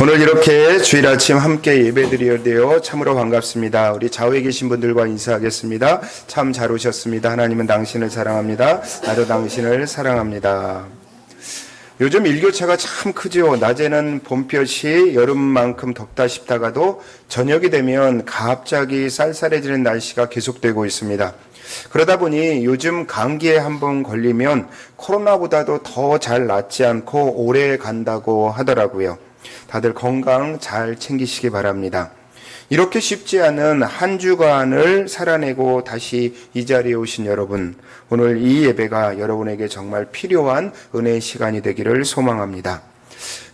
오늘 이렇게 주일 아침 함께 예배드려야 돼요. 참으로 반갑습니다. 우리 좌우에 계신 분들과 인사하겠습니다. 참 잘 오셨습니다. 하나님은 당신을 사랑합니다. 나도 당신을 사랑합니다. 요즘 일교차가 참 크죠. 낮에는 봄볕이 여름만큼 덥다 싶다가도 저녁이 되면 갑자기 쌀쌀해지는 날씨가 계속되고 있습니다. 그러다 보니 요즘 감기에 한번 걸리면 코로나보다도 더 잘 낫지 않고 오래 간다고 하더라고요. 다들 건강 잘 챙기시기 바랍니다. 이렇게 쉽지 않은 한 주간을 살아내고 다시 이 자리에 오신 여러분, 오늘 이 예배가 여러분에게 정말 필요한 은혜의 시간이 되기를 소망합니다.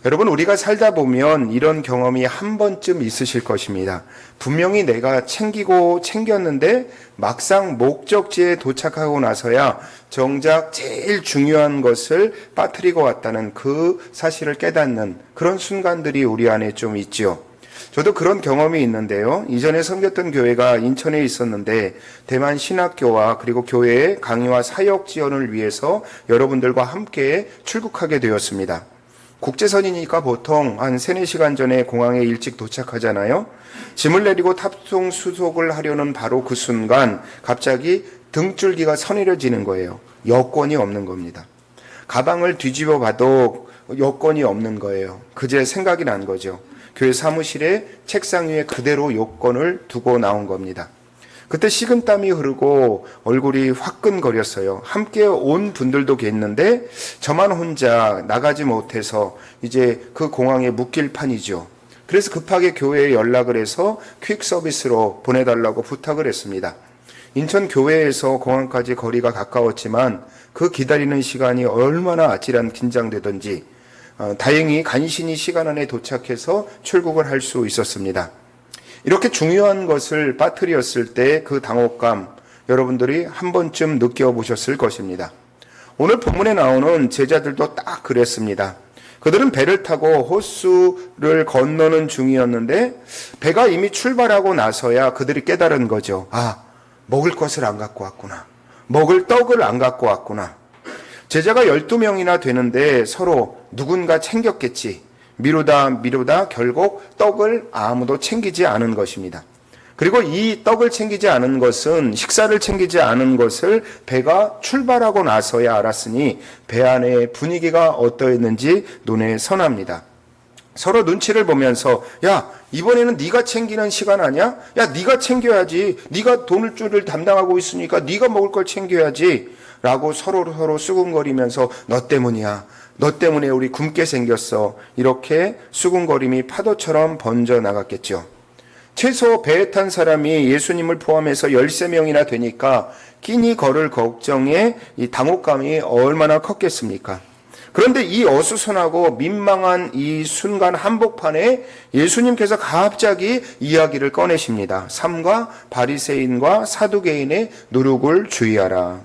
여러분, 우리가 살다 보면 이런 경험이 한 번쯤 있으실 것입니다. 분명히 내가 챙기고 챙겼는데 막상 목적지에 도착하고 나서야 정작 제일 중요한 것을 빠뜨리고 왔다는 그 사실을 깨닫는 그런 순간들이 우리 안에 좀 있죠. 저도 그런 경험이 있는데요. 이전에 섬겼던 교회가 인천에 있었는데 대만 신학교와 그리고 교회의 강의와 사역 지원을 위해서 여러분들과 함께 출국하게 되었습니다. 국제선이니까 보통 한 3-4시간 전에 공항에 일찍 도착하잖아요. 짐을 내리고 탑승 수속을 하려는 바로 그 순간 갑자기 등줄기가 서늘해지는 거예요. 여권이 없는 겁니다. 가방을 뒤집어 봐도 여권이 없는 거예요. 그제 생각이 난 거죠. 교회 사무실에 책상 위에 그대로 여권을 두고 나온 겁니다. 그때 식은땀이 흐르고 얼굴이 화끈거렸어요. 함께 온 분들도 계셨는데 저만 혼자 나가지 못해서 이제 그 공항에 묶일 판이죠. 그래서 급하게 교회에 연락을 해서 퀵 서비스로 보내달라고 부탁을 했습니다. 인천 교회에서 공항까지 거리가 가까웠지만 그 기다리는 시간이 얼마나 아찔한 긴장되던지 다행히 간신히 시간 안에 도착해서 출국을 할 수 있었습니다. 이렇게 중요한 것을 빠뜨렸을 때 그 당혹감 여러분들이 한 번쯤 느껴보셨을 것입니다. 오늘 본문에 나오는 제자들도 딱 그랬습니다. 그들은 배를 타고 호수를 건너는 중이었는데 배가 이미 출발하고 나서야 그들이 깨달은 거죠. 아, 먹을 것을 안 갖고 왔구나. 먹을 떡을 안 갖고 왔구나. 제자가 12명이나 되는데 서로 누군가 챙겼겠지. 미루다 결국 떡을 아무도 챙기지 않은 것입니다. 그리고 이 떡을 챙기지 않은 것은 식사를 챙기지 않은 것을 배가 출발하고 나서야 알았으니 배 안의 분위기가 어떠했는지 눈에 선합니다. 서로 눈치를 보면서 야, 이번에는 네가 챙기는 시간 아니야? 야, 네가 챙겨야지. 네가 돈을 줄을 담당하고 있으니까 네가 먹을 걸 챙겨야지. 라고 서로 수군거리면서 너 때문이야. 너 때문에 우리 굶게 생겼어. 이렇게 수군거림이 파도처럼 번져 나갔겠죠. 최소 배에 탄 사람이 예수님을 포함해서 13명이나 되니까 끼니 걸을 걱정에 이 당혹감이 얼마나 컸겠습니까? 그런데 이 어수선하고 민망한 이 순간 한복판에 예수님께서 갑자기 이야기를 꺼내십니다. 삼가 바리새인과 사두개인의 누룩을 주의하라.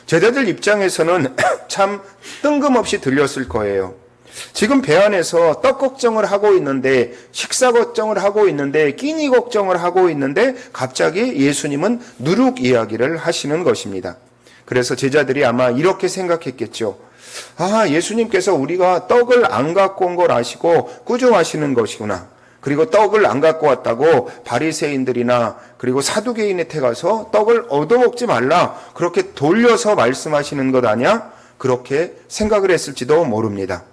제자들 입장에서는 참 뜬금없이 들렸을 거예요. 지금 배 안에서 떡 걱정을 하고 있는데, 식사 걱정을 하고 있는데, 끼니 걱정을 하고 있는데 갑자기 예수님은 누룩 이야기를 하시는 것입니다. 그래서 제자들이 아마 이렇게 생각했겠죠. 아, 예수님께서 우리가 떡을 안 갖고 온 걸 아시고 꾸중하시는 것이구나. 그리고 떡을 안 갖고 왔다고 바리새인들이나 그리고 사두개인한테 가서 떡을 얻어먹지 말라 그렇게 돌려서 말씀하시는 것 아니야? 그렇게 생각을 했을지도 모릅니다.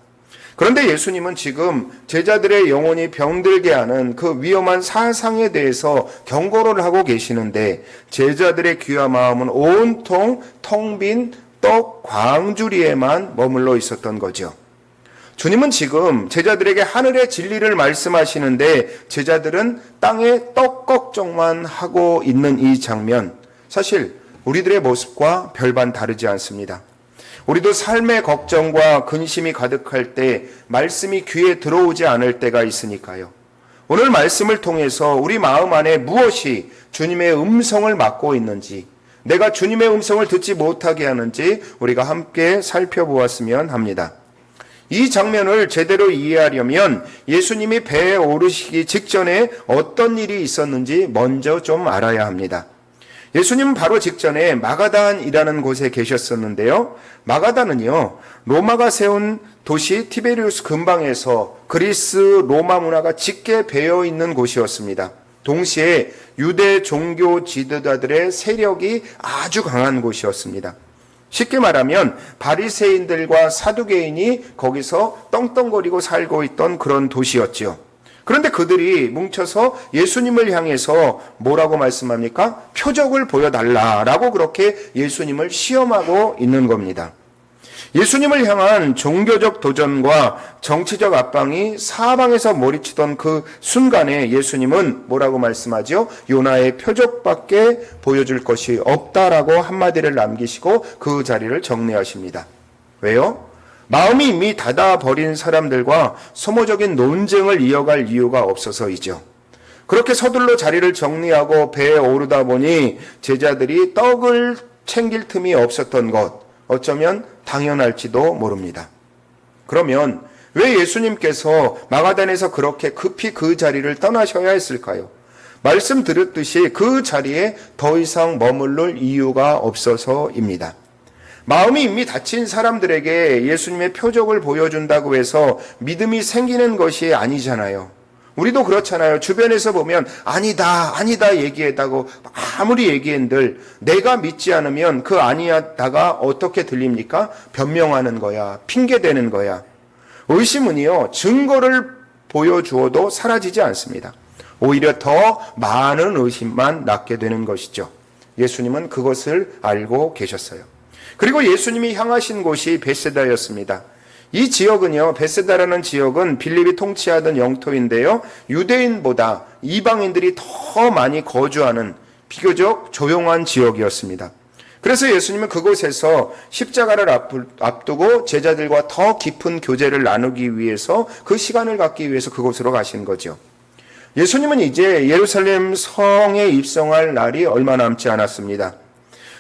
그런데 예수님은 지금 제자들의 영혼이 병들게 하는 그 위험한 사상에 대해서 경고를 하고 계시는데 제자들의 귀와 마음은 온통 텅 빈 떡 광주리에만 머물러 있었던 거죠. 주님은 지금 제자들에게 하늘의 진리를 말씀하시는데 제자들은 땅의 떡 걱정만 하고 있는 이 장면, 사실 우리들의 모습과 별반 다르지 않습니다. 우리도 삶의 걱정과 근심이 가득할 때 말씀이 귀에 들어오지 않을 때가 있으니까요. 오늘 말씀을 통해서 우리 마음 안에 무엇이 주님의 음성을 맡고 있는지, 내가 주님의 음성을 듣지 못하게 하는지 우리가 함께 살펴보았으면 합니다. 이 장면을 제대로 이해하려면 예수님이 배에 오르시기 직전에 어떤 일이 있었는지 먼저 좀 알아야 합니다. 예수님은 바로 직전에 마가단이라는 곳에 계셨었는데요. 마가단은요, 로마가 세운 도시 티베리우스 근방에서 그리스 로마 문화가 짙게 배어 있는 곳이었습니다. 동시에 유대 종교 지도자들의 세력이 아주 강한 곳이었습니다. 쉽게 말하면 바리새인들과 사두개인이 거기서 떵떵거리고 살고 있던 그런 도시였죠. 그런데 그들이 뭉쳐서 예수님을 향해서 뭐라고 말씀합니까? 표적을 보여달라라고 그렇게 예수님을 시험하고 있는 겁니다. 예수님을 향한 종교적 도전과 정치적 압박이 사방에서 몰이치던 그 순간에 예수님은 뭐라고 말씀하죠? 요나의 표적밖에 보여줄 것이 없다라고 한마디를 남기시고 그 자리를 정리하십니다. 왜요? 마음이 이미 닫아버린 사람들과 소모적인 논쟁을 이어갈 이유가 없어서이죠. 그렇게 서둘러 자리를 정리하고 배에 오르다 보니 제자들이 떡을 챙길 틈이 없었던 것, 어쩌면 당연할지도 모릅니다. 그러면 왜 예수님께서 마가단에서 그렇게 급히 그 자리를 떠나셔야 했을까요? 말씀드렸듯이 그 자리에 더 이상 머무를 이유가 없어서입니다. 마음이 이미 닫힌 사람들에게 예수님의 표적을 보여준다고 해서 믿음이 생기는 것이 아니잖아요. 우리도 그렇잖아요. 주변에서 보면 아니다 얘기했다고 아무리 얘기한들 내가 믿지 않으면 그 아니다가 어떻게 들립니까? 변명하는 거야. 핑계대는 거야. 의심은요, 증거를 보여주어도 사라지지 않습니다. 오히려 더 많은 의심만 낳게 되는 것이죠. 예수님은 그것을 알고 계셨어요. 그리고 예수님이 향하신 곳이 벳세다였습니다. 이 지역은요, 벳세다라는 지역은 빌립이 통치하던 영토인데요, 유대인보다 이방인들이 더 많이 거주하는 비교적 조용한 지역이었습니다. 그래서 예수님은 그곳에서 십자가를 앞두고 제자들과 더 깊은 교제를 나누기 위해서 그 시간을 갖기 위해서 그곳으로 가신 거죠. 예수님은 이제 예루살렘 성에 입성할 날이 얼마 남지 않았습니다.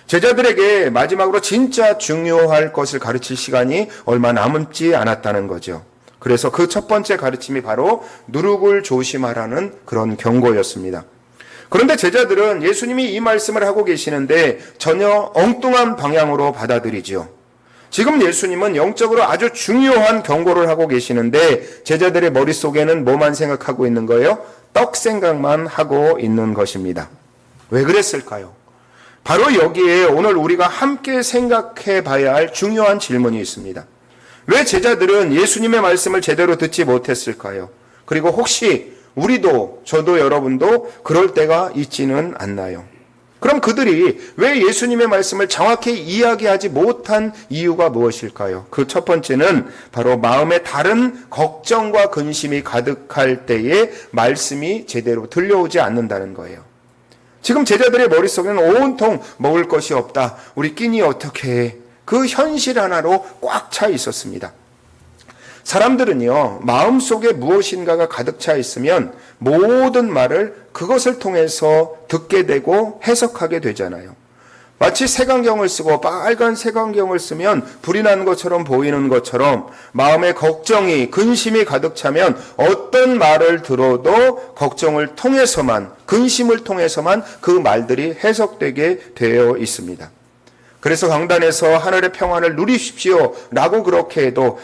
제자들에게 마지막으로 진짜 중요할 것을 가르칠 시간이 얼마 남지 않았다는 거죠. 그래서 그 첫 번째 가르침이 바로 누룩을 조심하라는 그런 경고였습니다. 그런데 제자들은 예수님이 이 말씀을 하고 계시는데 전혀 엉뚱한 방향으로 받아들이죠. 지금 예수님은 영적으로 아주 중요한 경고를 하고 계시는데 제자들의 머릿속에는 뭐만 생각하고 있는 거예요? 떡 생각만 하고 있는 것입니다. 왜 그랬을까요? 바로 여기에 오늘 우리가 함께 생각해 봐야 할 중요한 질문이 있습니다. 왜 제자들은 예수님의 말씀을 제대로 듣지 못했을까요? 그리고 혹시 우리도, 저도, 여러분도 그럴 때가 있지는 않나요? 그럼 그들이 왜 예수님의 말씀을 정확히 이야기하지 못한 이유가 무엇일까요? 그 첫 번째는 바로 마음에 다른 걱정과 근심이 가득할 때에 말씀이 제대로 들려오지 않는다는 거예요. 지금 제자들의 머릿속에는 온통 먹을 것이 없다. 우리 끼니 어떻게 해? 그 현실 하나로 꽉 차 있었습니다. 사람들은요, 마음속에 무엇인가가 가득 차 있으면 모든 말을 그것을 통해서 듣게 되고 해석하게 되잖아요. 마치 색안경을 쓰고 빨간 색안경을 쓰면 불이 나는 것처럼 보이는 것처럼 마음에 걱정이, 근심이 가득 차면 어떤 말을 들어도 걱정을 통해서만, 근심을 통해서만 그 말들이 해석되게 되어 있습니다. 그래서 강단에서 하늘의 평안을 누리십시오 라고 그렇게 해도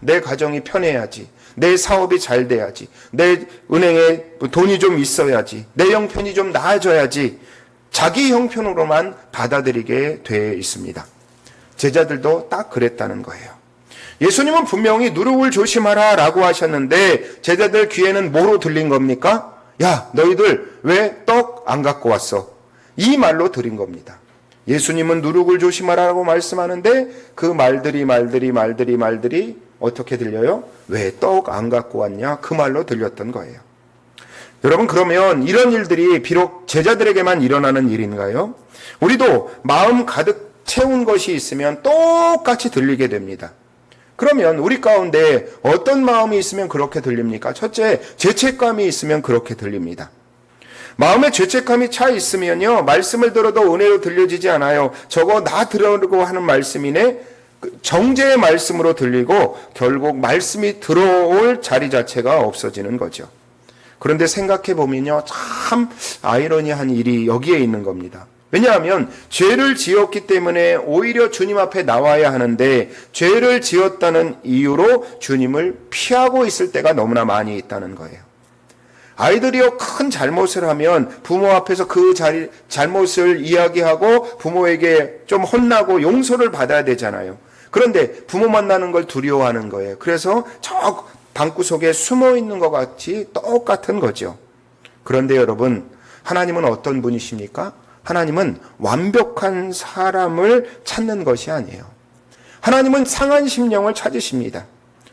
내 가정이 편해야지, 내 사업이 잘 돼야지, 내 은행에 돈이 좀 있어야지, 내 형편이 좀 나아져야지, 자기 형편으로만 받아들이게 되어 있습니다. 제자들도 딱 그랬다는 거예요. 예수님은 분명히 누룩을 조심하라 라고 하셨는데 제자들 귀에는 뭐로 들린 겁니까? 야, 너희들 왜 떡 안 갖고 왔어? 이 말로 들린 겁니다. 예수님은 누룩을 조심하라고 말씀하는데 그 말들이 어떻게 들려요? 왜 떡 안 갖고 왔냐? 그 말로 들렸던 거예요. 여러분, 그러면 이런 일들이 비록 제자들에게만 일어나는 일인가요? 우리도 마음 가득 채운 것이 있으면 똑같이 들리게 됩니다. 그러면 우리 가운데 어떤 마음이 있으면 그렇게 들립니까? 첫째, 죄책감이 있으면 그렇게 들립니다. 마음에 죄책감이 차 있으면요, 말씀을 들어도 은혜로 들려지지 않아요. 저거 나 들으려고 하는 말씀이네? 정죄의 말씀으로 들리고 결국 말씀이 들어올 자리 자체가 없어지는 거죠. 그런데 생각해 보면요, 참 아이러니한 일이 여기에 있는 겁니다. 왜냐하면 죄를 지었기 때문에 오히려 주님 앞에 나와야 하는데 죄를 지었다는 이유로 주님을 피하고 있을 때가 너무나 많이 있다는 거예요. 아이들이요, 큰 잘못을 하면 부모 앞에서 그 잘못을 이야기하고 부모에게 좀 혼나고 용서를 받아야 되잖아요. 그런데 부모 만나는 걸 두려워하는 거예요. 그래서 저 방구석에 숨어 있는 것 같이 똑같은 거죠. 그런데 여러분, 하나님은 어떤 분이십니까? 하나님은 완벽한 사람을 찾는 것이 아니에요. 하나님은 상한 심령을 찾으십니다.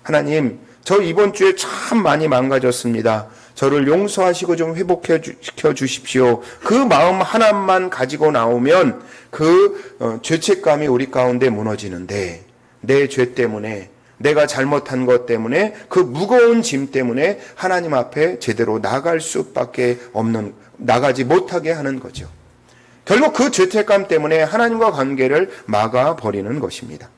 하나님, 저 이번 주에 참 많이 망가졌습니다. 저를 용서하시고 좀 회복시켜 주십시오. 그 마음 하나만 가지고 나오면 그 죄책감이 우리 가운데 무너지는데, 내 죄 때문에, 내가 잘못한 것 때문에, 그 무거운 짐 때문에 하나님 앞에 제대로 나갈 수밖에 없는, 나가지 못하게 하는 거죠. 결국 그 죄책감 때문에 하나님과 관계를 막아버리는 것입니다.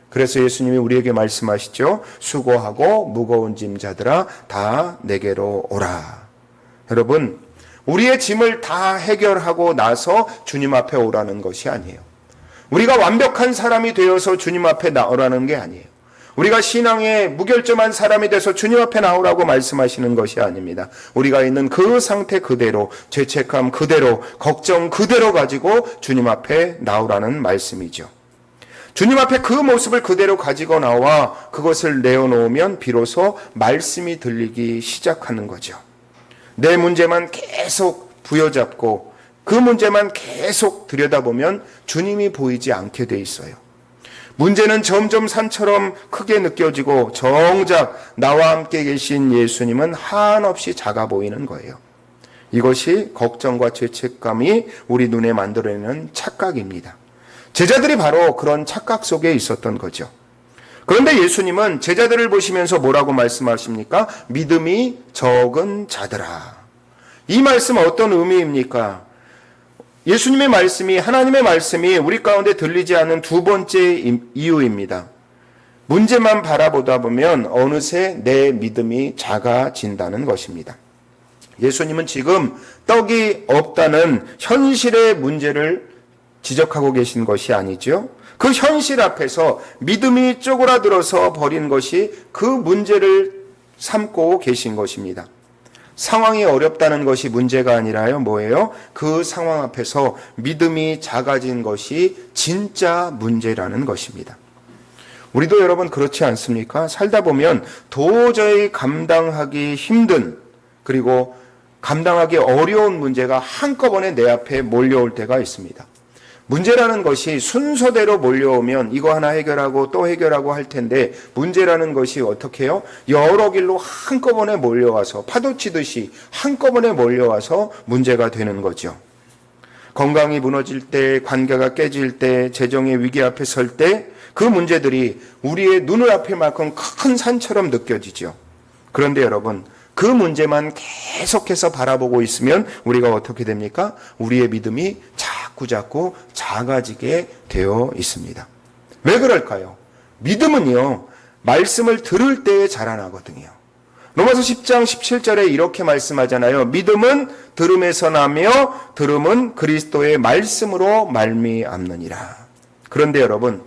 그래서 예수님이 우리에게 말씀하시죠. 수고하고 무거운 짐자들아 다 내게로 오라. 여러분, 우리의 짐을 다 해결하고 나서 주님 앞에 오라는 것이 아니에요. 우리가 완벽한 사람이 되어서 주님 앞에 나오라는 게 아니에요. 우리가 신앙에 무결점한 사람이 돼서 주님 앞에 나오라고 말씀하시는 것이 아닙니다. 우리가 있는 그 상태 그대로, 죄책감 그대로, 걱정 그대로 가지고 주님 앞에 나오라는 말씀이죠. 주님 앞에 그 모습을 그대로 가지고 나와 그것을 내어놓으면 비로소 말씀이 들리기 시작하는 거죠. 내 문제만 계속 부여잡고 그 문제만 계속 들여다보면 주님이 보이지 않게 돼 있어요. 문제는 점점 산처럼 크게 느껴지고 정작 나와 함께 계신 예수님은 한없이 작아 보이는 거예요. 이것이 걱정과 죄책감이 우리 눈에 만들어내는 착각입니다. 제자들이 바로 그런 착각 속에 있었던 거죠. 그런데 예수님은 제자들을 보시면서 뭐라고 말씀하십니까? 믿음이 적은 자들아. 이 말씀은 어떤 의미입니까? 예수님의 말씀이, 하나님의 말씀이 우리 가운데 들리지 않는 두 번째 이유입니다. 문제만 바라보다 보면 어느새 내 믿음이 작아진다는 것입니다. 예수님은 지금 떡이 없다는 현실의 문제를 지적하고 계신 것이 아니죠. 그 현실 앞에서 믿음이 쪼그라들어서 버린 것이 그 문제를 삼고 계신 것입니다. 상황이 어렵다는 것이 문제가 아니라요. 뭐예요? 그 상황 앞에서 믿음이 작아진 것이 진짜 문제라는 것입니다. 우리도 여러분 그렇지 않습니까? 살다 보면 도저히 감당하기 힘든, 그리고 감당하기 어려운 문제가 한꺼번에 내 앞에 몰려올 때가 있습니다. 문제라는 것이 순서대로 몰려오면 이거 하나 해결하고 또 해결하고 할 텐데, 문제라는 것이 어떻게 해요? 여러 길로 한꺼번에 몰려와서 파도치듯이 한꺼번에 몰려와서 문제가 되는 거죠. 건강이 무너질 때, 관계가 깨질 때, 재정의 위기 앞에 설 때 그 문제들이 우리의 눈을 앞에 만큼 큰 산처럼 느껴지죠. 그런데 여러분, 그 문제만 계속해서 바라보고 있으면 우리가 어떻게 됩니까? 우리의 믿음이 자꾸 작아지게 되어 있습니다. 왜 그럴까요? 믿음은요, 말씀을 들을 때에 자라나거든요. 로마서 10장 17절에 이렇게 말씀하잖아요. 믿음은 들음에서 나며 들음은 그리스도의 말씀으로 말미암느니라. 그런데 여러분,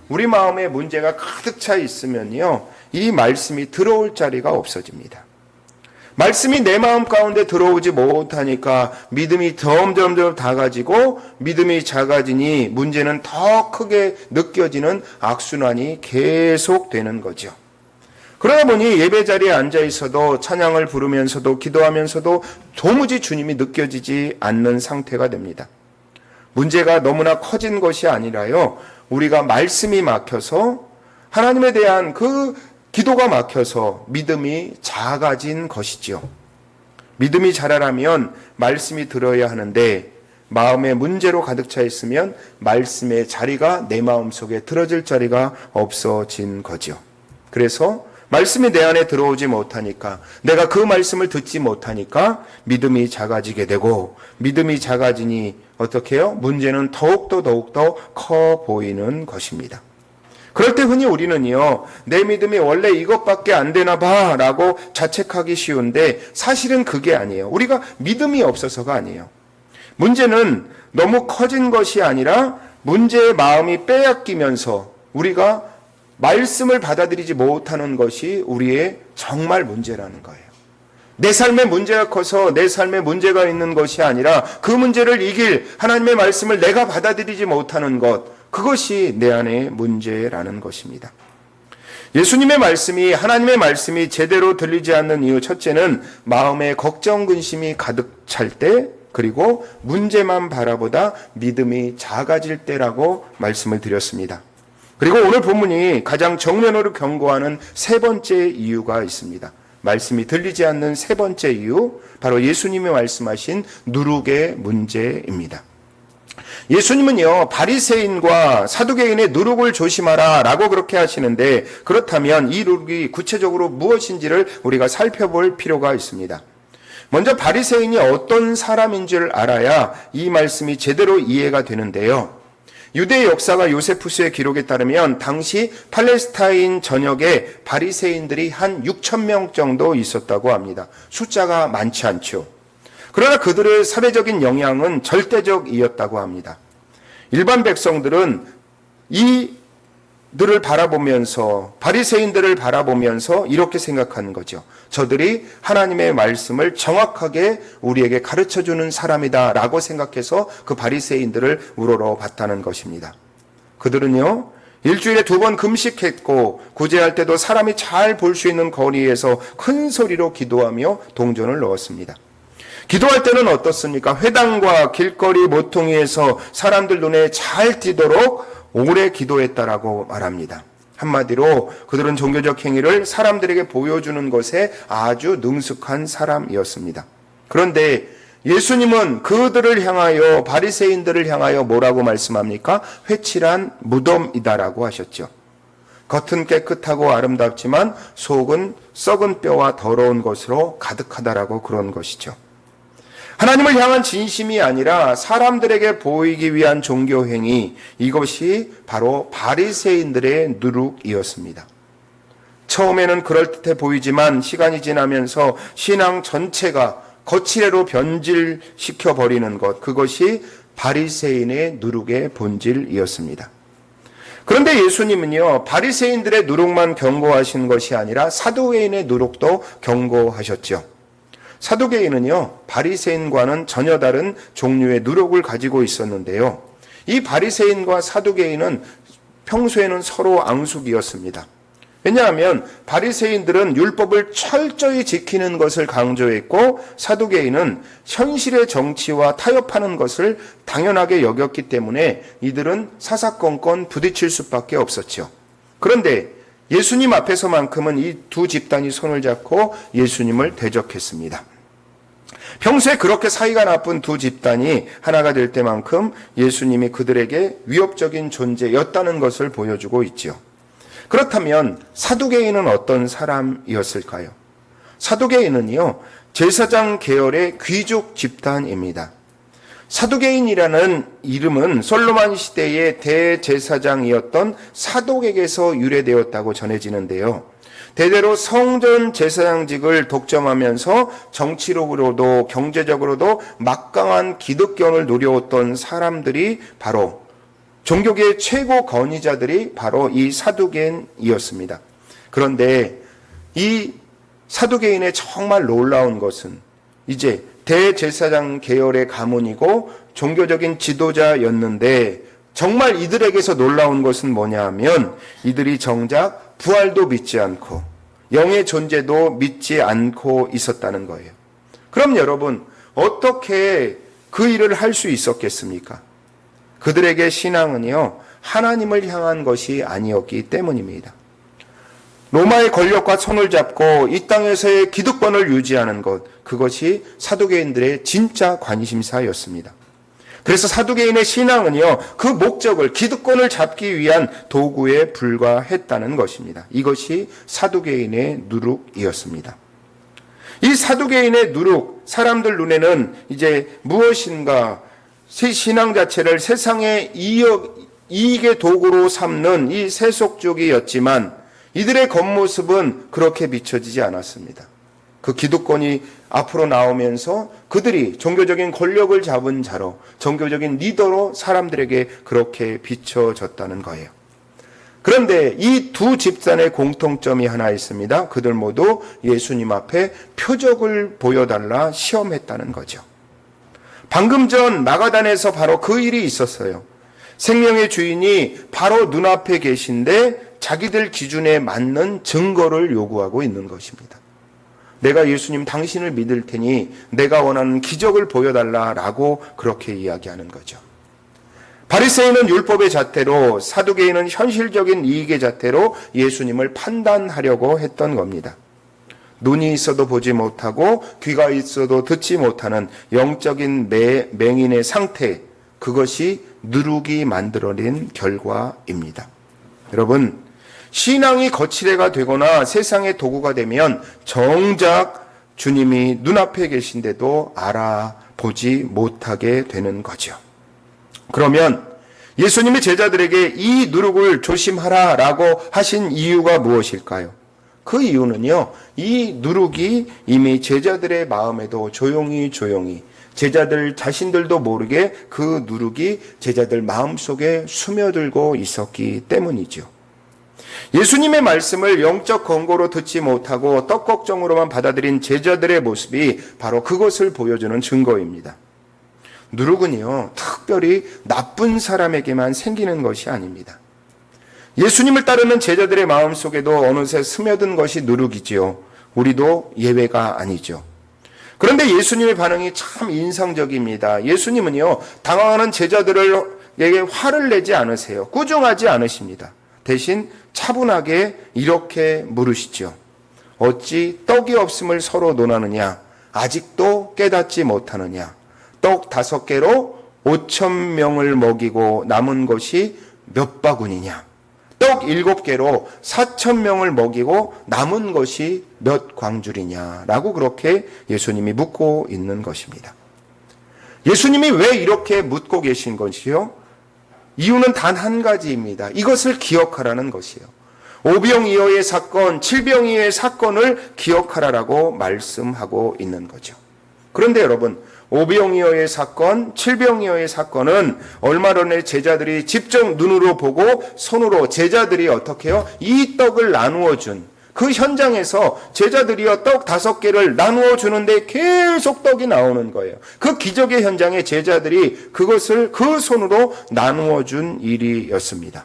우리 마음에 문제가 가득 차 있으면요, 이 말씀이 들어올 자리가 없어집니다. 말씀이 내 마음 가운데 들어오지 못하니까 믿음이 점점 작아지고 믿음이 작아지니 문제는 더 크게 느껴지는 악순환이 계속되는 거죠. 그러다 보니 예배 자리에 앉아 있어도 찬양을 부르면서도 기도하면서도 도무지 주님이 느껴지지 않는 상태가 됩니다. 문제가 너무나 커진 것이 아니라요, 우리가 말씀이 막혀서, 하나님에 대한 그 기도가 막혀서 믿음이 작아진 것이지요. 믿음이 자라려면 말씀이 들어야 하는데 마음에 문제로 가득 차 있으면 말씀의 자리가 내 마음속에 들어질 자리가 없어진 거죠. 그래서 말씀이 내 안에 들어오지 못하니까, 내가 그 말씀을 듣지 못하니까 믿음이 작아지게 되고, 믿음이 작아지니 어떻게 해요? 문제는 더욱더 커 보이는 것입니다. 그럴 때 흔히 우리는요, 내 믿음이 원래 이것밖에 안 되나 봐 라고 자책하기 쉬운데 사실은 그게 아니에요. 우리가 믿음이 없어서가 아니에요. 문제는 너무 커진 것이 아니라 문제의 마음이 빼앗기면서 우리가 말씀을 받아들이지 못하는 것이 우리의 정말 문제라는 거예요. 내 삶의 문제가 커서 내 삶에 문제가 있는 것이 아니라 그 문제를 이길 하나님의 말씀을 내가 받아들이지 못하는 것, 그것이 내 안의 문제라는 것입니다. 예수님의 말씀이, 하나님의 말씀이 제대로 들리지 않는 이유 첫째는 마음에 걱정, 근심이 가득 찰 때, 그리고 문제만 바라보다 믿음이 작아질 때라고 말씀을 드렸습니다. 그리고 오늘 본문이 가장 정면으로 경고하는 세 번째 이유가 있습니다. 말씀이 들리지 않는 세 번째 이유, 바로 예수님이 말씀하신 누룩의 문제입니다. 예수님은요, 바리새인과 사두개인의 누룩을 조심하라 라고 그렇게 하시는데, 그렇다면 이 누룩이 구체적으로 무엇인지를 우리가 살펴볼 필요가 있습니다. 먼저 바리새인이 어떤 사람인 줄 알아야 이 말씀이 제대로 이해가 되는데요. 유대 역사가 요세푸스의 기록에 따르면 당시 팔레스타인 전역에 바리새인들이 한 6천 명 정도 있었다고 합니다. 숫자가 많지 않죠. 그러나 그들의 사회적인 영향은 절대적이었다고 합니다. 일반 백성들은 이들을 바라보면서, 바리새인들을 바라보면서 이렇게 생각하는 거죠. 저들이 하나님의 말씀을 정확하게 우리에게 가르쳐주는 사람이다 라고 생각해서 그 바리새인들을 우러러 봤다는 것입니다. 그들은요, 일주일에 2번 금식했고 구제할 때도 사람이 잘 볼 수 있는 거리에서 큰 소리로 기도하며 동전을 넣었습니다. 기도할 때는 어떻습니까? 회당과 길거리 모퉁이에서 사람들 눈에 잘 띄도록 오래 기도했다라고 말합니다. 한마디로 그들은 종교적 행위를 사람들에게 보여주는 것에 아주 능숙한 사람이었습니다. 그런데 예수님은 그들을 향하여, 바리새인들을 향하여 뭐라고 말씀합니까? 회칠한 무덤이다라고 하셨죠. 겉은 깨끗하고 아름답지만 속은 썩은 뼈와 더러운 것으로 가득하다라고 그런 것이죠. 하나님을 향한 진심이 아니라 사람들에게 보이기 위한 종교 행위, 이것이 바로 바리새인들의 누룩이었습니다. 처음에는 그럴듯해 보이지만 시간이 지나면서 신앙 전체가 거칠애로 변질시켜 버리는 것, 그것이 바리새인의 누룩의 본질이었습니다. 그런데 예수님은요, 바리새인들의 누룩만 경고하신 것이 아니라 사두개인의 누룩도 경고하셨죠. 사두개인은요, 바리새인과는 전혀 다른 종류의 누룩을 가지고 있었는데요. 이 바리새인과 사두개인은 평소에는 서로 앙숙이었습니다. 왜냐하면 바리새인들은 율법을 철저히 지키는 것을 강조했고, 사두개인은 현실의 정치와 타협하는 것을 당연하게 여겼기 때문에 이들은 사사건건 부딪힐 수밖에 없었죠. 그런데 예수님 앞에서만큼은 이 두 집단이 손을 잡고 예수님을 대적했습니다. 평소에 그렇게 사이가 나쁜 두 집단이 하나가 될 때만큼 예수님이 그들에게 위협적인 존재였다는 것을 보여주고 있죠. 그렇다면 사두개인은 어떤 사람이었을까요? 사두개인은요, 제사장 계열의 귀족 집단입니다. 사두개인이라는 이름은 솔로몬 시대의 대제사장이었던 사독에게서 유래되었다고 전해지는데요. 대대로 성전 제사장직을 독점하면서 정치력으로도 경제적으로도 막강한 기득권을 누려왔던 사람들이 바로, 종교계의 최고 권위자들이 바로 이 사두개인이었습니다. 그런데 이 사두개인의 정말 놀라운 것은 이제 대제사장 계열의 가문이고 종교적인 지도자였는데, 정말 이들에게서 놀라운 것은 뭐냐 하면 이들이 정작 부활도 믿지 않고 영의 존재도 믿지 않고 있었다는 거예요. 그럼 여러분, 어떻게 그 일을 할 수 있었겠습니까? 그들에게 신앙은요, 하나님을 향한 것이 아니었기 때문입니다. 로마의 권력과 손을 잡고 이 땅에서의 기득권을 유지하는 것, 그것이 사두개인들의 진짜 관심사였습니다. 그래서 사두개인의 신앙은요, 그 목적을, 기득권을 잡기 위한 도구에 불과했다는 것입니다. 이것이 사두개인의 누룩이었습니다. 이 사두개인의 누룩, 사람들 눈에는 이제 무엇인가, 신앙 자체를 세상의 이익의 도구로 삼는 이 세속적이었지만 이들의 겉모습은 그렇게 비춰지지 않았습니다. 그 기득권이 앞으로 나오면서 그들이 종교적인 권력을 잡은 자로, 종교적인 리더로 사람들에게 그렇게 비춰졌다는 거예요. 그런데 이 두 집단의 공통점이 하나 있습니다. 그들 모두 예수님 앞에 표적을 보여달라 시험했다는 거죠. 방금 전 마가단에서 바로 그 일이 있었어요. 생명의 주인이 바로 눈앞에 계신데 자기들 기준에 맞는 증거를 요구하고 있는 것입니다. 내가 예수님 당신을 믿을 테니 내가 원하는 기적을 보여달라라고 그렇게 이야기하는 거죠. 바리새인은 율법의 잣대로, 사두개인은 현실적인 이익의 잣대로 예수님을 판단하려고 했던 겁니다. 눈이 있어도 보지 못하고 귀가 있어도 듣지 못하는 영적인 맹인의 상태, 그것이 누룩이 만들어낸 결과입니다. 여러분, 신앙이 거칠애가 되거나 세상의 도구가 되면 정작 주님이 눈앞에 계신데도 알아보지 못하게 되는 거죠. 그러면 예수님이 제자들에게 이 누룩을 조심하라라고 하신 이유가 무엇일까요? 그 이유는요, 이 누룩이 이미 제자들의 마음에도 조용히 제자들 자신들도 모르게 그 누룩이 제자들 마음속에 스며들고 있었기 때문이죠. 예수님의 말씀을 영적 권고로 듣지 못하고 떡걱정으로만 받아들인 제자들의 모습이 바로 그것을 보여주는 증거입니다. 누룩은요, 특별히 나쁜 사람에게만 생기는 것이 아닙니다. 예수님을 따르는 제자들의 마음속에도 어느새 스며든 것이 누룩이지요. 우리도 예외가 아니죠. 그런데 예수님의 반응이 참 인상적입니다. 예수님은요, 당황하는 제자들에게 화를 내지 않으세요. 꾸중하지 않으십니다. 대신 차분하게 이렇게 물으시죠. 어찌 떡이 없음을 서로 논하느냐? 아직도 깨닫지 못하느냐? 떡 5개로 5,000명을 먹이고 남은 것이 몇 바구니냐? 떡 7개로 4,000명을 먹이고 남은 것이 몇 광줄이냐? 라고 그렇게 예수님이 묻고 있는 것입니다. 예수님이 왜 이렇게 묻고 계신 것이요? 이유는 단 한 가지입니다. 이것을 기억하라는 것이에요. 오병이어의 사건, 칠병이어의 사건을 기억하라라고 말씀하고 있는 거죠. 그런데 여러분, 오병이어의 사건, 칠병이어의 사건은 얼마 전에 제자들이 직접 눈으로 보고 손으로 제자들이 어떻게 해요? 이 떡을 나누어 준 그 현장에서 제자들이요 떡 5개를 나누어 주는데 계속 떡이 나오는 거예요. 그 기적의 현장에 제자들이 그것을 그 손으로 나누어 준 일이었습니다.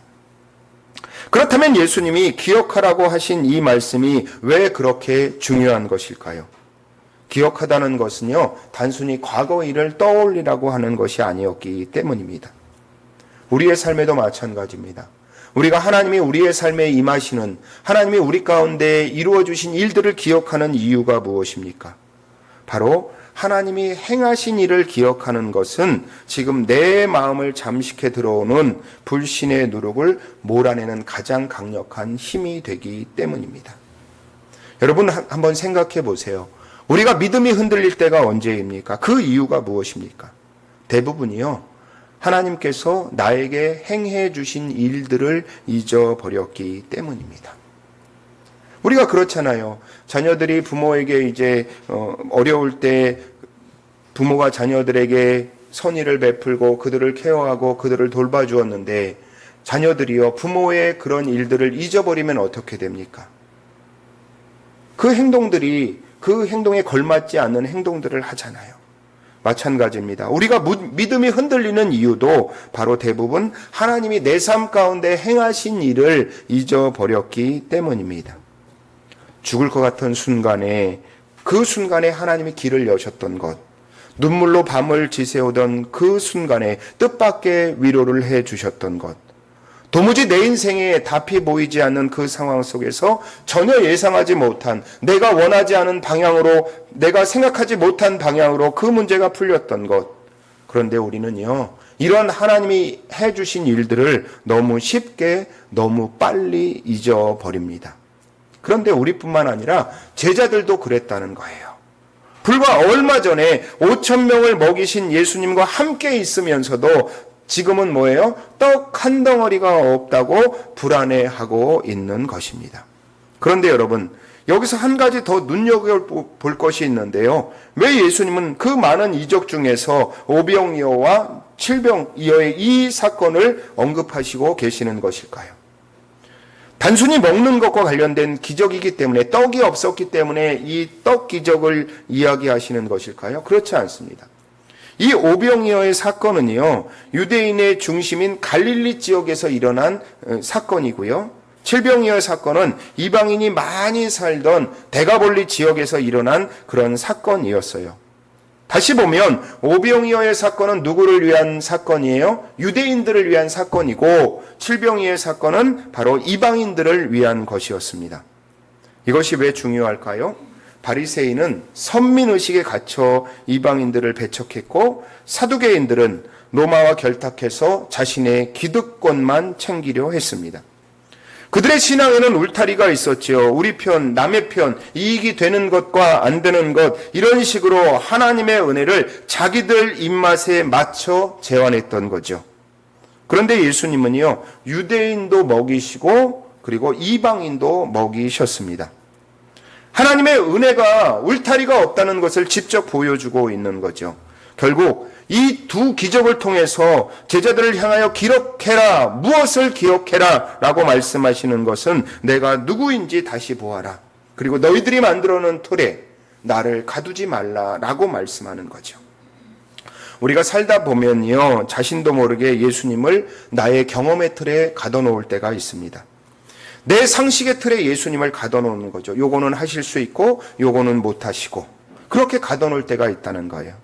그렇다면 예수님이 기억하라고 하신 이 말씀이 왜 그렇게 중요한 것일까요? 기억하다는 것은요, 단순히 과거 일을 떠올리라고 하는 것이 아니었기 때문입니다. 우리의 삶에도 마찬가지입니다. 우리가 하나님이 우리의 삶에 임하시는, 하나님이 우리 가운데 이루어주신 일들을 기억하는 이유가 무엇입니까? 바로 하나님이 행하신 일을 기억하는 것은 지금 내 마음을 잠식해 들어오는 불신의 누룩을 몰아내는 가장 강력한 힘이 되기 때문입니다. 여러분 한번 생각해 보세요. 우리가 믿음이 흔들릴 때가 언제입니까? 그 이유가 무엇입니까? 대부분이요, 하나님께서 나에게 행해 주신 일들을 잊어버렸기 때문입니다. 우리가 그렇잖아요. 자녀들이 부모에게 이제 어려울 때 부모가 자녀들에게 선의를 베풀고 그들을 케어하고 그들을 돌봐주었는데 자녀들이요, 부모의 그런 일들을 잊어버리면 어떻게 됩니까? 그 행동에 걸맞지 않는 행동들을 하잖아요. 마찬가지입니다. 우리가 믿음이 흔들리는 이유도 바로 대부분 하나님이 내 삶 가운데 행하신 일을 잊어버렸기 때문입니다. 죽을 것 같은 순간에, 그 순간에 하나님이 길을 여셨던 것, 눈물로 밤을 지새우던 그 순간에 뜻밖의 위로를 해 주셨던 것, 도무지 내 인생에 답이 보이지 않는 그 상황 속에서 전혀 예상하지 못한, 내가 원하지 않은 방향으로, 내가 생각하지 못한 방향으로 그 문제가 풀렸던 것. 그런데 우리는요, 이런 하나님이 해주신 일들을 너무 쉽게, 너무 빨리 잊어버립니다. 그런데 우리뿐만 아니라 제자들도 그랬다는 거예요. 불과 얼마 전에 5,000명을 먹이신 예수님과 함께 있으면서도 지금은 뭐예요? 떡 한 덩어리가 없다고 불안해하고 있는 것입니다. 그런데 여러분, 여기서 한 가지 더 눈여겨볼 것이 있는데요. 왜 예수님은 그 많은 이적 중에서 오병이어와 칠병이어의 이 사건을 언급하시고 계시는 것일까요? 단순히 먹는 것과 관련된 기적이기 때문에, 떡이 없었기 때문에 이 떡 기적을 이야기하시는 것일까요? 그렇지 않습니다. 이 오병이어의 사건은요, 유대인의 중심인 갈릴리 지역에서 일어난 사건이고요. 칠병이어 사건은 이방인이 많이 살던 데가볼리 지역에서 일어난 그런 사건이었어요. 다시 보면 오병이어의 사건은 누구를 위한 사건이에요? 유대인들을 위한 사건이고, 칠병이어의 사건은 바로 이방인들을 위한 것이었습니다. 이것이 왜 중요할까요? 바리새인은 선민의식에 갇혀 이방인들을 배척했고, 사두개인들은 로마와 결탁해서 자신의 기득권만 챙기려 했습니다. 그들의 신앙에는 울타리가 있었죠. 우리 편, 남의 편, 이익이 되는 것과 안 되는 것, 이런 식으로 하나님의 은혜를 자기들 입맛에 맞춰 제안했던 거죠. 그런데 예수님은요, 유대인도 먹이시고 그리고 이방인도 먹이셨습니다. 하나님의 은혜가 울타리가 없다는 것을 직접 보여주고 있는 거죠. 결국 이 두 기적을 통해서 제자들을 향하여 기록해라, 무엇을 기억해라 라고 말씀하시는 것은 내가 누구인지 다시 보아라. 그리고 너희들이 만들어 놓은 틀에 나를 가두지 말라 라고 말씀하는 거죠. 우리가 살다 보면요, 자신도 모르게 예수님을 나의 경험의 틀에 가둬놓을 때가 있습니다. 내 상식의 틀에 예수님을 가둬놓는 거죠. 요거는 하실 수 있고 요거는 못 하시고, 그렇게 가둬놓을 때가 있다는 거예요.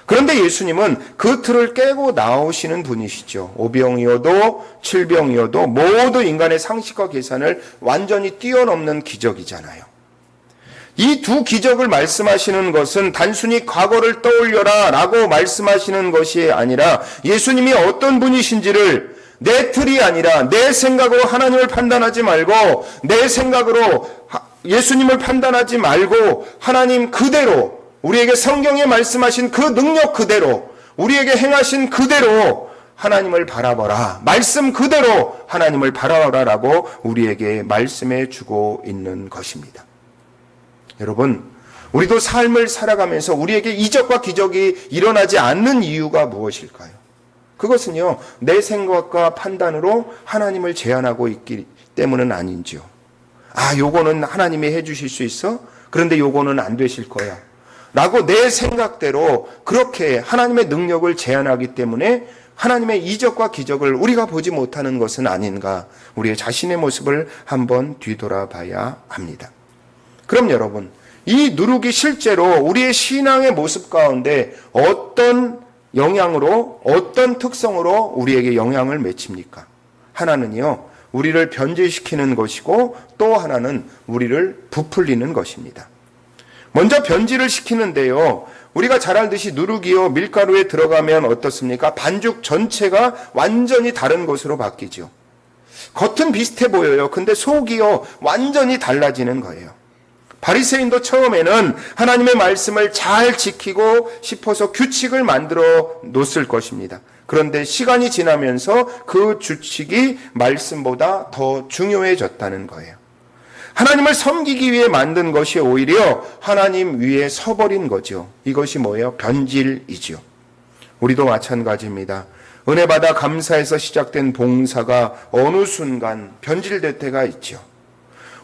그런데 예수님은 그 틀을 깨고 나오시는 분이시죠. 오병이어도 칠병이어도 모두 인간의 상식과 계산을 완전히 뛰어넘는 기적이잖아요. 이 두 기적을 말씀하시는 것은 단순히 과거를 떠올려라 라고 말씀하시는 것이 아니라, 예수님이 어떤 분이신지를 내 틀이 아니라 내 생각으로 하나님을 판단하지 말고, 내 생각으로 예수님을 판단하지 말고, 하나님 그대로, 우리에게 성경에 말씀하신 그 능력 그대로, 우리에게 행하신 그대로 하나님을 바라보라. 말씀 그대로 하나님을 바라보라라고 우리에게 말씀해 주고 있는 것입니다. 여러분, 우리도 삶을 살아가면서 우리에게 이적과 기적이 일어나지 않는 이유가 무엇일까요? 그것은요, 내 생각과 판단으로 하나님을 제한하고 있기 때문은 아닌지요. 요거는 하나님이 해주실 수 있어? 그런데 요거는 안 되실 거야 라고 내 생각대로 그렇게 하나님의 능력을 제한하기 때문에 하나님의 이적과 기적을 우리가 보지 못하는 것은 아닌가, 우리의 자신의 모습을 한번 뒤돌아봐야 합니다. 그럼 여러분, 이 누룩이 실제로 우리의 신앙의 모습 가운데 어떤 영향으로, 어떤 특성으로 우리에게 영향을 미칩니까? 하나는요, 우리를 변질시키는 것이고, 또 하나는 우리를 부풀리는 것입니다. 먼저 변질을 시키는데요, 우리가 잘 알듯이 누룩이요, 밀가루에 들어가면 어떻습니까? 반죽 전체가 완전히 다른 것으로 바뀌죠. 겉은 비슷해 보여요. 근데 속이요, 완전히 달라지는 거예요. 바리새인도 처음에는 하나님의 말씀을 잘 지키고 싶어서 규칙을 만들어 놓았을 것입니다. 그런데 시간이 지나면서 그 규칙이 말씀보다 더 중요해졌다는 거예요. 하나님을 섬기기 위해 만든 것이 오히려 하나님 위에 서버린 거죠. 이것이 뭐예요? 변질이죠. 우리도 마찬가지입니다. 은혜 받아 감사해서 시작된 봉사가 어느 순간 변질될 때가 있죠.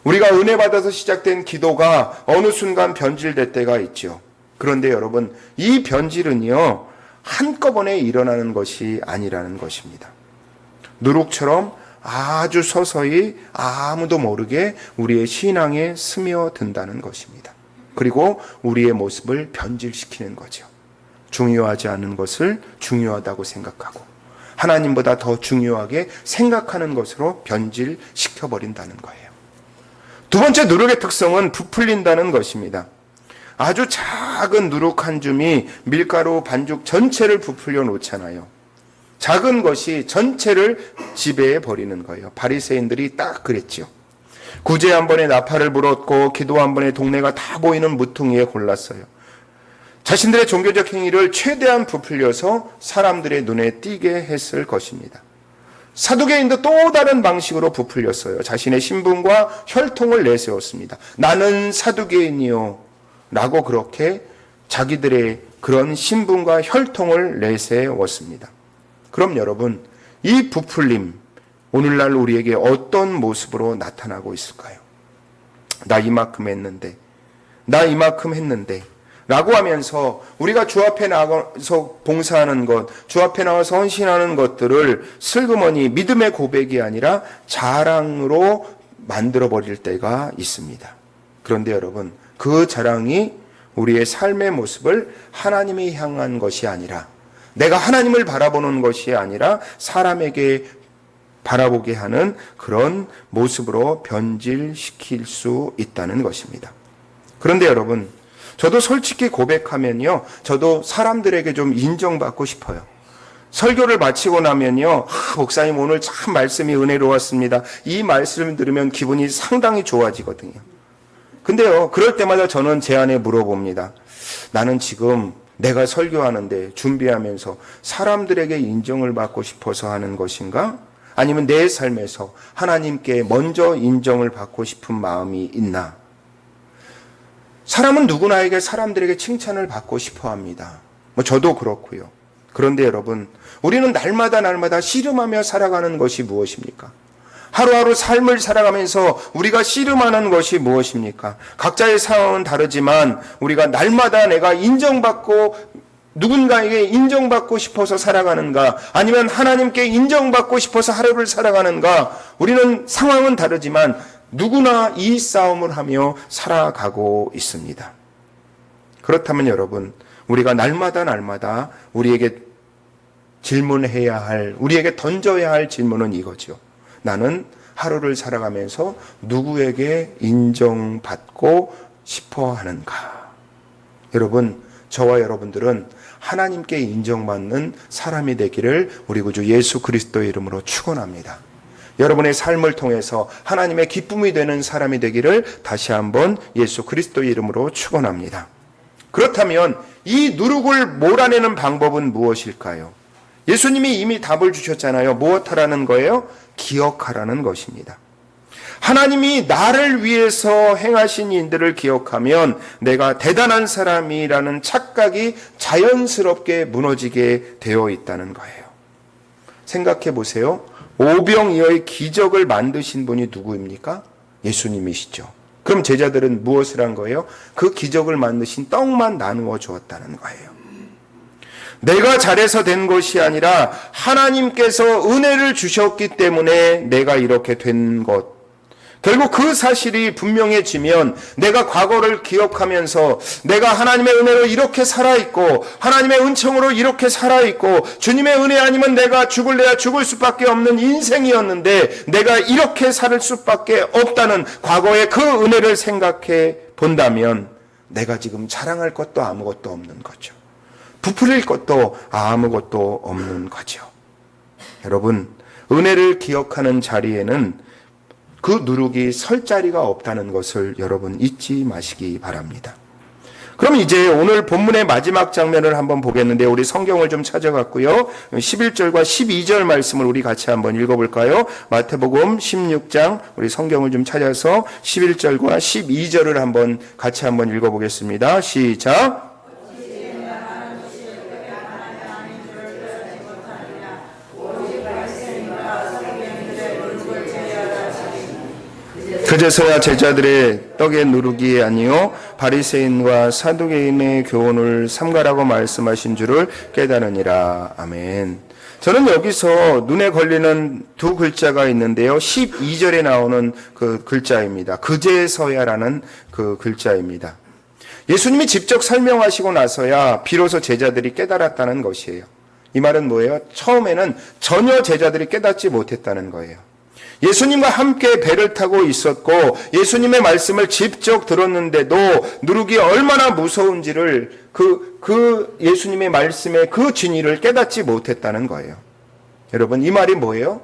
우리가 은혜 받아서 시작된 기도가 어느 순간 변질될 때가 있죠. 그런데 여러분, 이 변질은요, 한꺼번에 일어나는 것이 아니라는 것입니다. 누룩처럼 아주 서서히 아무도 모르게 우리의 신앙에 스며든다는 것입니다. 그리고 우리의 모습을 변질시키는 거죠. 중요하지 않은 것을 중요하다고 생각하고, 하나님보다 더 중요하게 생각하는 것으로 변질시켜버린다는 거예요. 두 번째 누룩의 특성은 부풀린다는 것입니다. 아주 작은 누룩 한 줌이 밀가루 반죽 전체를 부풀려 놓잖아요. 작은 것이 전체를 지배해 버리는 거예요. 바리새인들이 딱 그랬죠. 구제 한 번에 나팔을 불었고 기도 한 번에 동네가 다 보이는 무퉁이에 골랐어요. 자신들의 종교적 행위를 최대한 부풀려서 사람들의 눈에 띄게 했을 것입니다. 사두개인도 또 다른 방식으로 부풀렸어요. 자신의 신분과 혈통을 내세웠습니다. 나는 사두개인이요 라고 그렇게 자기들의 그런 신분과 혈통을 내세웠습니다. 그럼 여러분, 이 부풀림 오늘날 우리에게 어떤 모습으로 나타나고 있을까요? 나 이만큼 했는데, 나 이만큼 했는데 라고 하면서 우리가 주 앞에 나가서 봉사하는 것, 주 앞에 나와서 헌신하는 것들을 슬그머니 믿음의 고백이 아니라 자랑으로 만들어버릴 때가 있습니다. 그런데 여러분, 그 자랑이 우리의 삶의 모습을 하나님이 향한 것이 아니라, 내가 하나님을 바라보는 것이 아니라 사람에게 바라보게 하는 그런 모습으로 변질시킬 수 있다는 것입니다. 그런데 여러분, 저도 솔직히 고백하면요, 저도 사람들에게 좀 인정받고 싶어요. 설교를 마치고 나면요, 목사님 오늘 참 말씀이 은혜로웠습니다. 이 말씀을 들으면 기분이 상당히 좋아지거든요. 근데요, 그럴 때마다 저는 제 안에 물어봅니다. 나는 지금 내가 설교하는데 준비하면서 사람들에게 인정을 받고 싶어서 하는 것인가? 아니면 내 삶에서 하나님께 먼저 인정을 받고 싶은 마음이 있나? 사람은 누구나에게 사람들에게 칭찬을 받고 싶어 합니다. 저도 그렇고요. 그런데 여러분, 우리는 날마다 씨름하며 살아가는 것이 무엇입니까? 하루하루 삶을 살아가면서 우리가 씨름하는 것이 무엇입니까? 각자의 상황은 다르지만 우리가 날마다 내가 인정받고 누군가에게 인정받고 싶어서 살아가는가, 아니면 하나님께 인정받고 싶어서 하루를 살아가는가, 우리는 상황은 다르지만 누구나 이 싸움을 하며 살아가고 있습니다. 그렇다면 여러분, 우리가 날마다 우리에게 질문해야 할, 우리에게 던져야 할 질문은 이거죠. 나는 하루를 살아가면서 누구에게 인정받고 싶어 하는가? 여러분, 저와 여러분들은 하나님께 인정받는 사람이 되기를 우리 구주 예수 그리스도의 이름으로 축원합니다. 여러분의 삶을 통해서 하나님의 기쁨이 되는 사람이 되기를 다시 한번 예수 그리스도의 이름으로 축원합니다. 그렇다면 이 누룩을 몰아내는 방법은 무엇일까요? 예수님이 이미 답을 주셨잖아요. 무엇하라는 거예요? 기억하라는 것입니다. 하나님이 나를 위해서 행하신 일들을 기억하면 내가 대단한 사람이라는 착각이 자연스럽게 무너지게 되어 있다는 거예요. 생각해 보세요. 오병이어의 기적을 만드신 분이 누구입니까? 예수님이시죠. 그럼 제자들은 무엇을 한 거예요? 그 기적을 만드신 떡만 나누어 주었다는 거예요. 내가 잘해서 된 것이 아니라 하나님께서 은혜를 주셨기 때문에 내가 이렇게 된 것. 결국 그 사실이 분명해지면 내가 과거를 기억하면서 내가 하나님의 은혜로 이렇게 살아있고 하나님의 은총으로 이렇게 살아있고 주님의 은혜 아니면 내가 죽을래야 죽을 수밖에 없는 인생이었는데 내가 이렇게 살 수밖에 없다는 과거의 그 은혜를 생각해 본다면 내가 지금 자랑할 것도 아무것도 없는 거죠. 부풀릴 것도 아무것도 없는 거죠. 여러분, 은혜를 기억하는 자리에는 그 누룩이 설 자리가 없다는 것을 여러분 잊지 마시기 바랍니다. 그럼 이제 오늘 본문의 마지막 장면을 한번 보겠는데 우리 성경을 좀 찾아갔고요. 11절과 12절 말씀을 우리 같이 한번 읽어볼까요? 마태복음 16장 우리 성경을 좀 찾아서 11절과 12절을 한번 같이 한번 읽어보겠습니다. 시작. 그제서야 제자들의 떡의 누룩이 아니요 바리새인과 사두개인의 교훈을 삼가라고 말씀하신 줄을 깨달으니라. 아멘. 저는 여기서 눈에 걸리는 두 글자가 있는데요. 12절에 나오는 그 글자입니다. 그제서야라는 그 글자입니다. 예수님이 직접 설명하시고 나서야 비로소 제자들이 깨달았다는 것이에요. 이 말은 뭐예요? 처음에는 전혀 제자들이 깨닫지 못했다는 거예요. 예수님과 함께 배를 타고 있었고 예수님의 말씀을 직접 들었는데도 누룩이 얼마나 무서운지를 그 예수님의 말씀의 그 진리를 깨닫지 못했다는 거예요. 여러분, 이 말이 뭐예요?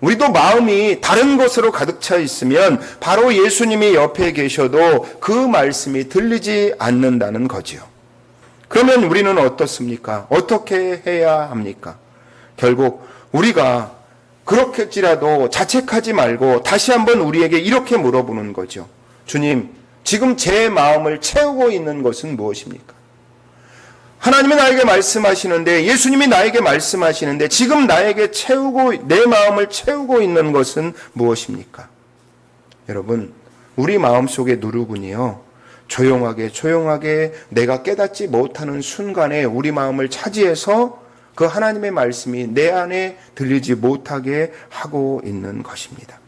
우리도 마음이 다른 것으로 가득 차 있으면 바로 예수님이 옆에 계셔도 그 말씀이 들리지 않는다는 거지요. 그러면 우리는 어떻습니까? 어떻게 해야 합니까? 결국 우리가 그렇겠지라도 자책하지 말고 다시 한번 우리에게 이렇게 물어보는 거죠. 주님, 지금 제 마음을 채우고 있는 것은 무엇입니까? 하나님이 나에게 말씀하시는데, 예수님이 나에게 말씀하시는데, 지금 나에게 내 마음을 채우고 있는 것은 무엇입니까? 여러분, 우리 마음속에 누르군이요, 조용하게 내가 깨닫지 못하는 순간에 우리 마음을 차지해서 그 하나님의 말씀이 내 안에 들리지 못하게 하고 있는 것입니다.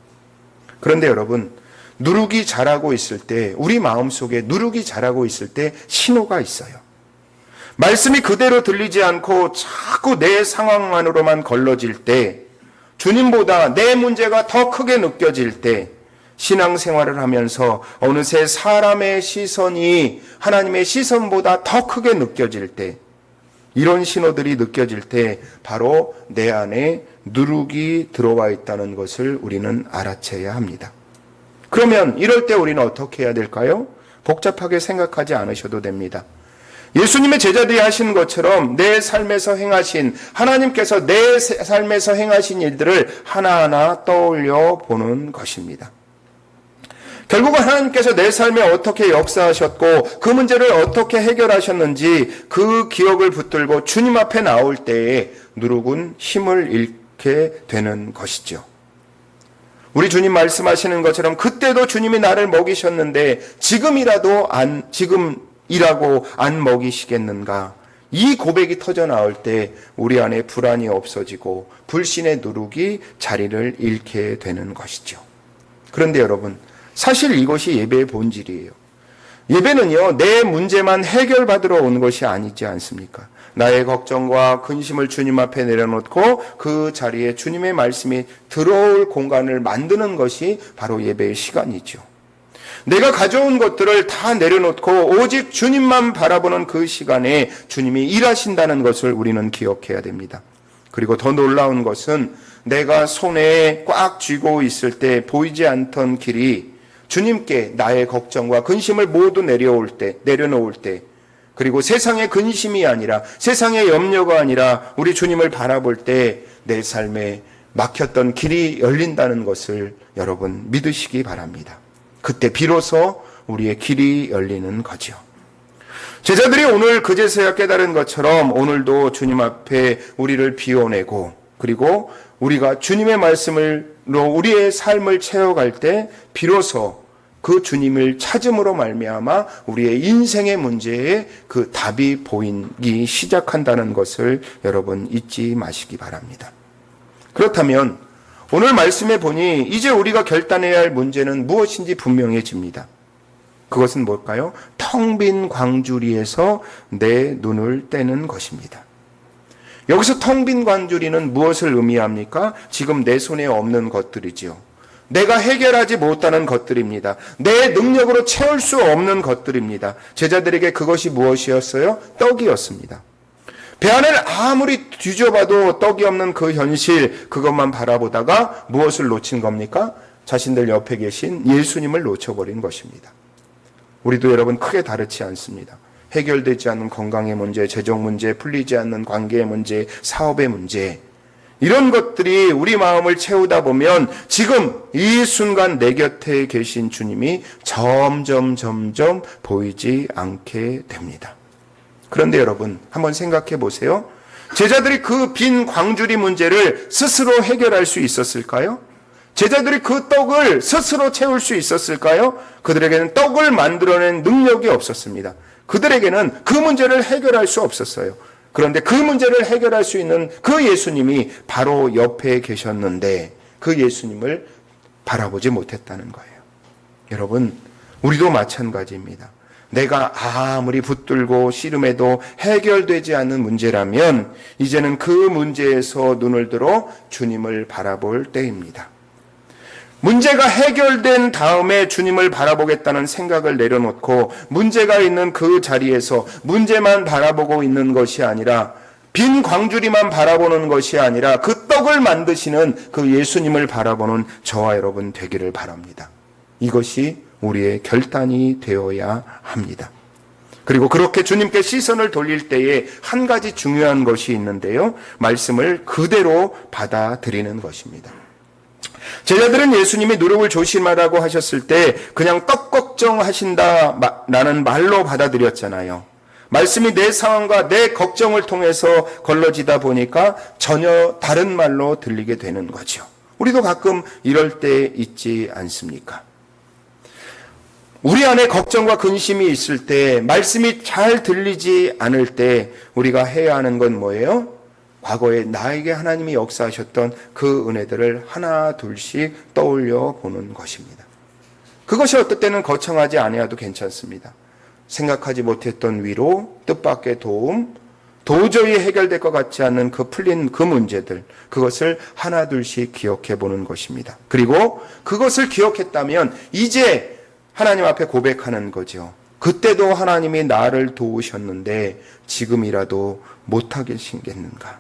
그런데 여러분, 누룩이 자라고 있을 때, 우리 마음속에 누룩이 자라고 있을 때 신호가 있어요. 말씀이 그대로 들리지 않고 자꾸 내 상황만으로만 걸러질 때, 주님보다 내 문제가 더 크게 느껴질 때, 신앙생활을 하면서 어느새 사람의 시선이 하나님의 시선보다 더 크게 느껴질 때, 이런 신호들이 느껴질 때 바로 내 안에 누룩이 들어와 있다는 것을 우리는 알아채야 합니다. 그러면 이럴 때 우리는 어떻게 해야 될까요? 복잡하게 생각하지 않으셔도 됩니다. 예수님의 제자들이 하신 것처럼 내 삶에서 행하신, 하나님께서 내 삶에서 행하신 일들을 하나하나 떠올려 보는 것입니다. 결국은 하나님께서 내 삶에 어떻게 역사하셨고 그 문제를 어떻게 해결하셨는지 그 기억을 붙들고 주님 앞에 나올 때에 누룩은 힘을 잃게 되는 것이죠. 우리 주님 말씀하시는 것처럼 그때도 주님이 나를 먹이셨는데 지금이라고 안 먹이시겠는가? 이 고백이 터져 나올 때 우리 안에 불안이 없어지고 불신의 누룩이 자리를 잃게 되는 것이죠. 그런데 여러분, 사실 이것이 예배의 본질이에요. 예배는요, 내 문제만 해결받으러 온 것이 아니지 않습니까? 나의 걱정과 근심을 주님 앞에 내려놓고 그 자리에 주님의 말씀이 들어올 공간을 만드는 것이 바로 예배의 시간이죠. 내가 가져온 것들을 다 내려놓고 오직 주님만 바라보는 그 시간에 주님이 일하신다는 것을 우리는 기억해야 됩니다. 그리고 더 놀라운 것은 내가 손에 꽉 쥐고 있을 때 보이지 않던 길이 주님께 나의 걱정과 근심을 모두 내려놓을 때, 그리고 세상의 근심이 아니라, 세상의 염려가 아니라 우리 주님을 바라볼 때 내 삶에 막혔던 길이 열린다는 것을 여러분 믿으시기 바랍니다. 그때 비로소 우리의 길이 열리는 거죠. 제자들이 오늘 그제서야 깨달은 것처럼 오늘도 주님 앞에 우리를 비워내고, 그리고 우리가 주님의 말씀으로 우리의 삶을 채워갈 때 비로소 그 주님을 찾음으로 말미암아 우리의 인생의 문제에 그 답이 보이기 시작한다는 것을 여러분 잊지 마시기 바랍니다. 그렇다면 오늘 말씀에 보니 이제 우리가 결단해야 할 문제는 무엇인지 분명해집니다. 그것은 뭘까요? 텅 빈 광주리에서 내 눈을 떼는 것입니다. 여기서 텅 빈 광주리는 무엇을 의미합니까? 지금 내 손에 없는 것들이지요. 내가 해결하지 못하는 것들입니다. 내 능력으로 채울 수 없는 것들입니다. 제자들에게 그것이 무엇이었어요? 떡이었습니다. 배 안을 아무리 뒤져봐도 떡이 없는 그 현실, 그것만 바라보다가 무엇을 놓친 겁니까? 자신들 옆에 계신 예수님을 놓쳐버린 것입니다. 우리도 여러분 크게 다르지 않습니다. 해결되지 않는 건강의 문제, 재정 문제, 풀리지 않는 관계의 문제, 사업의 문제, 이런 것들이 우리 마음을 채우다 보면 지금 이 순간 내 곁에 계신 주님이 점점 보이지 않게 됩니다. 그런데 여러분 한번 생각해 보세요. 제자들이 그 빈 광주리 문제를 스스로 해결할 수 있었을까요? 제자들이 그 떡을 스스로 채울 수 있었을까요? 그들에게는 떡을 만들어낸 능력이 없었습니다. 그들에게는 그 문제를 해결할 수 없었어요. 그런데 그 문제를 해결할 수 있는 그 예수님이 바로 옆에 계셨는데 그 예수님을 바라보지 못했다는 거예요. 여러분, 우리도 마찬가지입니다. 내가 아무리 붙들고 씨름해도 해결되지 않는 문제라면 이제는 그 문제에서 눈을 들어 주님을 바라볼 때입니다. 문제가 해결된 다음에 주님을 바라보겠다는 생각을 내려놓고 문제가 있는 그 자리에서 문제만 바라보고 있는 것이 아니라 빈 광주리만 바라보는 것이 아니라 그 떡을 만드시는 그 예수님을 바라보는 저와 여러분 되기를 바랍니다. 이것이 우리의 결단이 되어야 합니다. 그리고 그렇게 주님께 시선을 돌릴 때에 한 가지 중요한 것이 있는데요. 말씀을 그대로 받아들이는 것입니다. 제자들은 예수님이 누룩을 조심하라고 하셨을 때 그냥 떡 걱정하신다라는 말로 받아들였잖아요. 말씀이 내 상황과 내 걱정을 통해서 걸러지다 보니까 전혀 다른 말로 들리게 되는 거죠. 우리도 가끔 이럴 때 있지 않습니까? 우리 안에 걱정과 근심이 있을 때, 말씀이 잘 들리지 않을 때 우리가 해야 하는 건 뭐예요? 과거에 나에게 하나님이 역사하셨던 그 은혜들을 하나 둘씩 떠올려 보는 것입니다. 그것이 어떨 때는 거창하지 아니어도 괜찮습니다. 생각하지 못했던 위로, 뜻밖의 도움, 도저히 해결될 것 같지 않은 그 풀린 그 문제들, 그것을 하나 둘씩 기억해 보는 것입니다. 그리고 그것을 기억했다면 이제 하나님 앞에 고백하는 거죠. 그때도 하나님이 나를 도우셨는데 지금이라도 못하겠는가?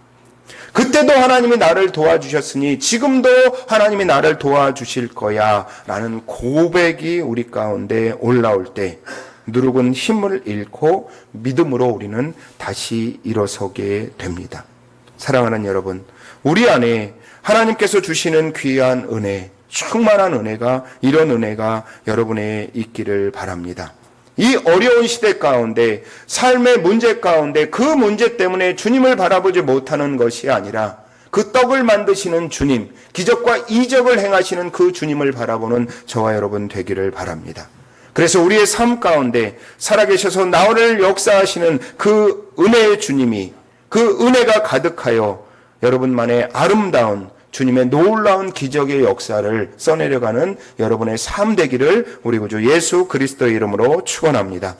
그때도 하나님이 나를 도와주셨으니 지금도 하나님이 나를 도와주실 거야 라는 고백이 우리 가운데 올라올 때 누룩은 힘을 잃고 믿음으로 우리는 다시 일어서게 됩니다. 사랑하는 여러분, 우리 안에 하나님께서 주시는 귀한 은혜, 충만한 은혜가, 이런 은혜가 여러분의 있기를 바랍니다. 이 어려운 시대 가운데, 삶의 문제 가운데 그 문제 때문에 주님을 바라보지 못하는 것이 아니라 그 떡을 만드시는 주님, 기적과 이적을 행하시는 그 주님을 바라보는 저와 여러분 되기를 바랍니다. 그래서 우리의 삶 가운데 살아계셔서 나를 역사하시는 그 은혜의 주님이, 그 은혜가 가득하여 여러분만의 아름다운 주님의 놀라운 기적의 역사를 써내려가는 여러분의 삶 되기를 우리 구주 예수 그리스도의 이름으로 축원합니다.